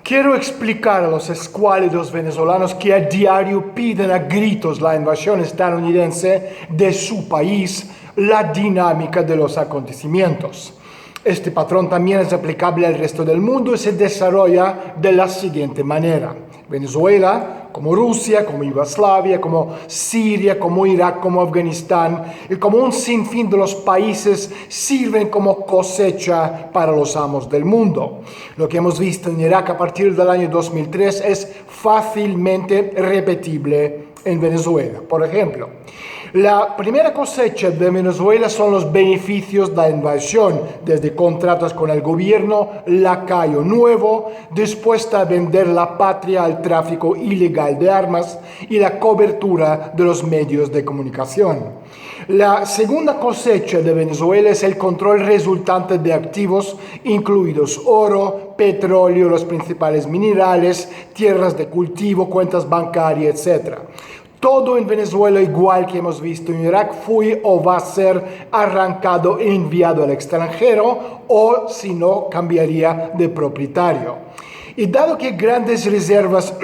Quiero explicar a los escuálidos venezolanos que a diario piden a gritos la invasión estadounidense de su país, la dinámica de los acontecimientos. Este patrón también es aplicable al resto del mundo y se desarrolla de la siguiente manera. Venezuela, como Rusia, como Yugoslavia, como Siria, como Irak, como Afganistán y como un sinfín de los países sirven como cosecha para los amos del mundo. Lo que hemos visto en Irak a partir del año 2003 es fácilmente repetible en Venezuela. Por ejemplo, la primera cosecha de Venezuela son los beneficios de la invasión, desde contratos con el gobierno, lacayo nuevo, dispuesta a vender la patria al tráfico ilegal de armas y la cobertura de los medios de comunicación. La segunda cosecha de Venezuela es el control resultante de activos, incluidos oro, petróleo, los principales minerales, tierras de cultivo, cuentas bancarias, etc. Todo en Venezuela, igual que hemos visto en Irak, fue o va a ser arrancado e enviado al extranjero, o si no, cambiaría de propietario. Y dado que grandes reservas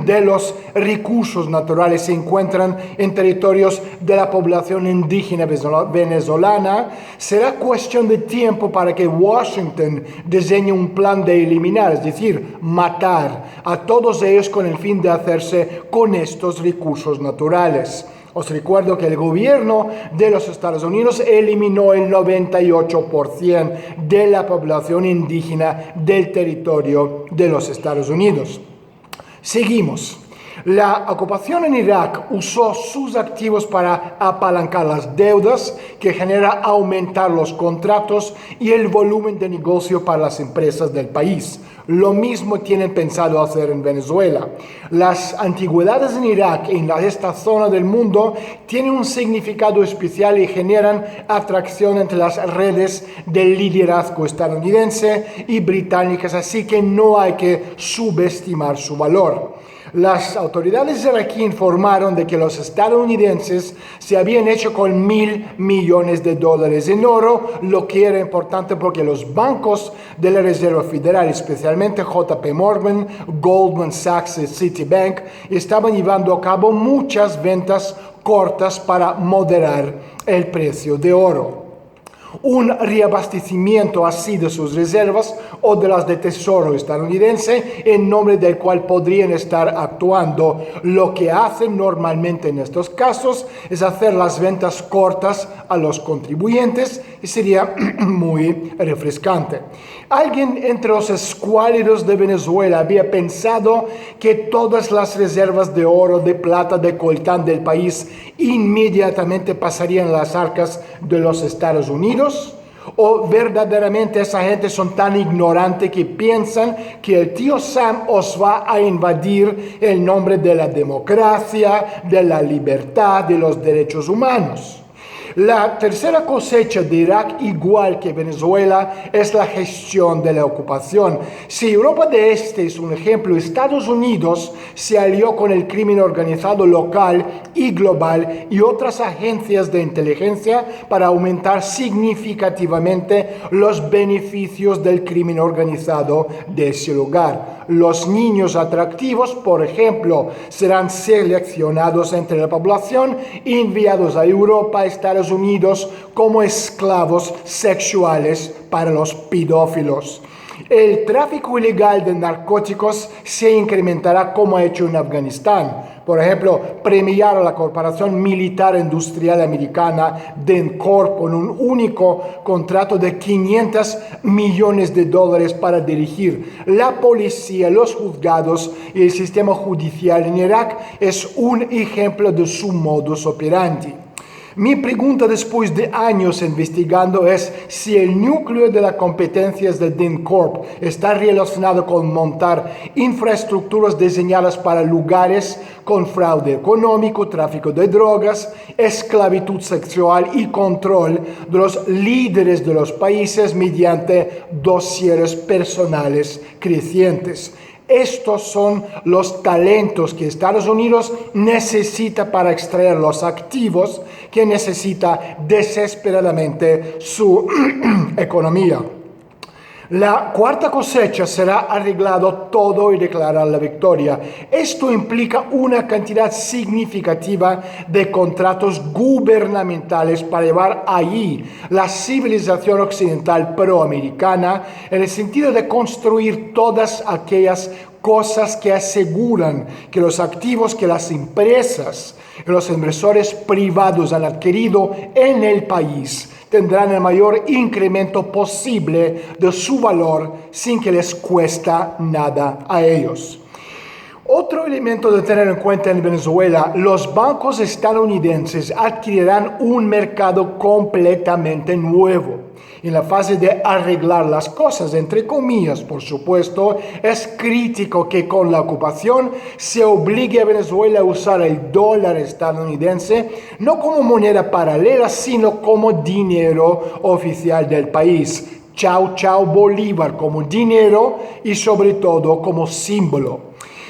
de los recursos naturales se encuentran en territorios de la población indígena venezolana, será cuestión de tiempo para que Washington diseñe un plan de eliminar, es decir, matar a todos ellos con el fin de hacerse con estos recursos naturales. Os recuerdo que el gobierno de los Estados Unidos eliminó el 98% de la población indígena del territorio de los Estados Unidos. Seguimos. La ocupación en Irak usó sus activos para apalancar las deudas, que genera aumentar los contratos y el volumen de negocio para las empresas del país. Lo mismo tienen pensado hacer en Venezuela. Las antigüedades en Irak y en esta zona del mundo tienen un significado especial y generan atracción entre las redes del liderazgo estadounidense y británicas, así que no hay que subestimar su valor. Las autoridades de aquí informaron de que los estadounidenses se habían hecho con $1,000 millones en oro, lo que era importante porque los bancos de la Reserva Federal, especialmente JP Morgan, Goldman Sachs y Citibank, estaban llevando a cabo muchas ventas cortas para moderar el precio de oro. Un reabastecimiento así de sus reservas o de las de tesoro estadounidense, en nombre del cual podrían estar actuando. Lo que hacen normalmente en estos casos es hacer las ventas cortas a los contribuyentes y sería muy refrescante. Alguien entre los escuálidos de Venezuela había pensado que todas las reservas de oro, de plata, de coltán del país inmediatamente pasarían a las arcas de los Estados Unidos. ¿O verdaderamente esa gente son tan ignorantes que piensan que el tío Sam os va a invadir en nombre de la democracia, de la libertad, de los derechos humanos? La tercera cosecha de Irak, igual que Venezuela, es la gestión de la ocupación. Si Europa de Este es un ejemplo, Estados Unidos se alió con el crimen organizado local y global y otras agencias de inteligencia para aumentar significativamente los beneficios del crimen organizado de ese lugar. Los niños atractivos, por ejemplo, serán seleccionados entre la población y enviados a Europa, Estados Unidos, como esclavos sexuales para los pedófilos. El tráfico ilegal de narcóticos se incrementará como ha hecho en Afganistán. Por ejemplo, premiar a la Corporación Militar Industrial Americana DENCORP con un único contrato de $500 millones para dirigir la policía, los juzgados y el sistema judicial en Irak es un ejemplo de su modus operandi. Mi pregunta después de años investigando es si el núcleo de las competencias de DENCORP está relacionado con montar infraestructuras diseñadas para lugares con fraude económico, tráfico de drogas, esclavitud sexual y control de los líderes de los países mediante dosieres personales crecientes. Estos son los talentos que Estados Unidos necesita para extraer los activos que necesita desesperadamente su economía. La cuarta cosecha será arreglado todo y declarar la victoria. Esto implica una cantidad significativa de contratos gubernamentales para llevar allí la civilización occidental proamericana en el sentido de construir todas aquellas cosas que aseguran que los activos que las empresas y los inversores privados han adquirido en el país tendrán el mayor incremento posible de su valor sin que les cuesta nada a ellos. Otro elemento de tener en cuenta en Venezuela, los bancos estadounidenses adquirirán un mercado completamente nuevo. En la fase de arreglar las cosas, entre comillas, por supuesto, es crítico que con la ocupación se obligue a Venezuela a usar el dólar estadounidense no como moneda paralela, sino como dinero oficial del país. Chao, chao Bolívar como dinero y sobre todo como símbolo.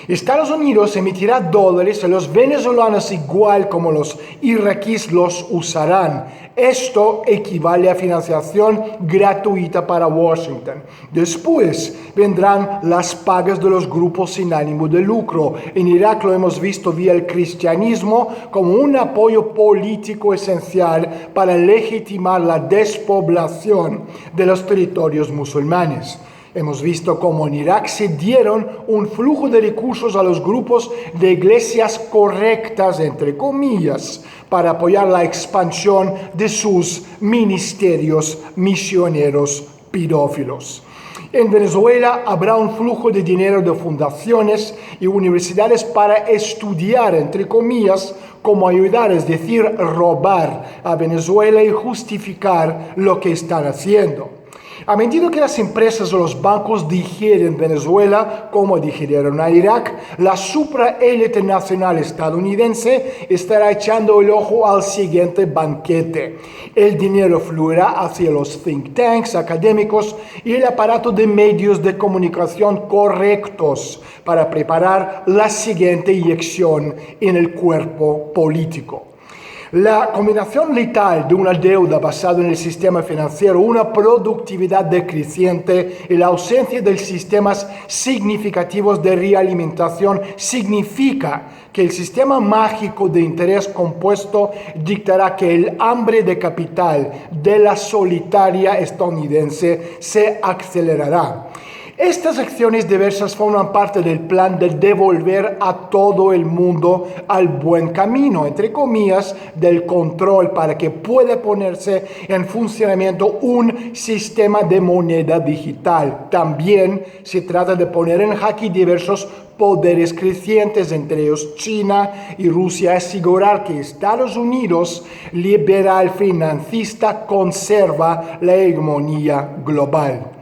Estados Unidos emitirá dólares y los venezolanos, igual como los iraquíes, los usarán. Esto equivale a financiación gratuita para Washington. Después vendrán las pagas de los grupos sin ánimo de lucro. En Irak lo hemos visto vía el cristianismo como un apoyo político esencial para legitimar la despoblación de los territorios musulmanes. Hemos visto cómo en Irak se dieron un flujo de recursos a los grupos de iglesias correctas, entre comillas, para apoyar la expansión de sus ministerios misioneros pedófilos. En Venezuela habrá un flujo de dinero de fundaciones y universidades para estudiar, entre comillas, cómo ayudar, es decir, robar a Venezuela y justificar lo que están haciendo. A medida que las empresas o los bancos digieren Venezuela, como digirieron a Irak, la supraélite nacional estadounidense estará echando el ojo al siguiente banquete. El dinero fluirá hacia los think tanks académicos y el aparato de medios de comunicación correctos para preparar la siguiente inyección en el cuerpo político. La combinación letal de una deuda basada en el sistema financiero, una productividad decreciente y la ausencia de sistemas significativos de realimentación significa que el sistema mágico de interés compuesto dictará que el hambre de capital de la solitaria estadounidense se acelerará. Estas acciones diversas forman parte del plan de devolver a todo el mundo al buen camino, entre comillas, del control para que pueda ponerse en funcionamiento un sistema de moneda digital. También se trata de poner en jaque diversos poderes crecientes, entre ellos China y Rusia, asegurar que Estados Unidos, liberal financista, conserva la hegemonía global.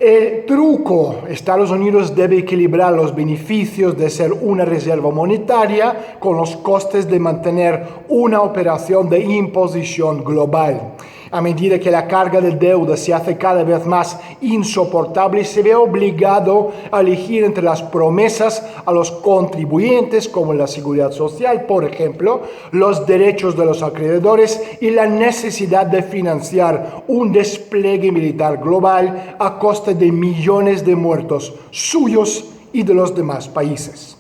El truco: Estados Unidos debe equilibrar los beneficios de ser una reserva monetaria con los costes de mantener una operación de imposición global. A medida que la carga de deuda se hace cada vez más insoportable, se ve obligado a elegir entre las promesas a los contribuyentes, como la seguridad social, por ejemplo, los derechos de los acreedores y la necesidad de financiar un despliegue militar global a costa de millones de muertos suyos y de los demás países.